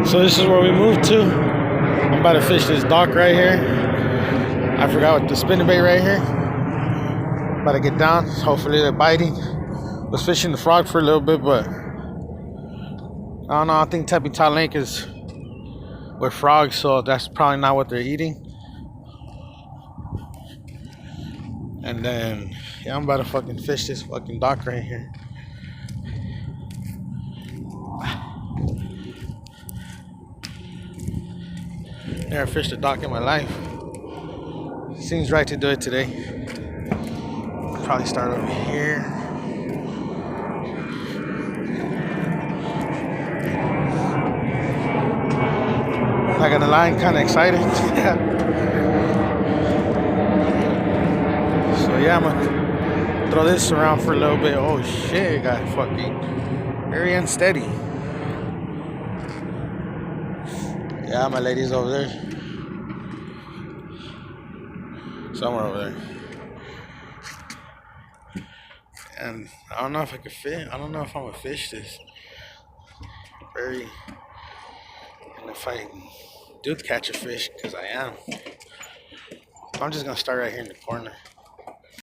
So this is where we moved to. I'm about to fish this dock right here. I forgot what the spinning bait right here. About to get down. Hopefully they're biting. Was fishing the frog for a little bit, but I don't know. I think Tempe Town Lake is with frogs, so that's probably not what they're eating. And then, yeah, I'm about to fucking fish this fucking dock right here. Never fished a dock in my life. Seems right to do it today. Probably start over here. Not gonna lie, I'm kind of excited. So yeah, I'm gonna throw this around for a little bit. Oh shit, it got fucking very unsteady. Yeah, my lady's over there. Somewhere over there. And I don't know if I can fit. I don't know if I'm gonna fish this. And if I do catch a fish, because I am, I'm just gonna start right here in the corner.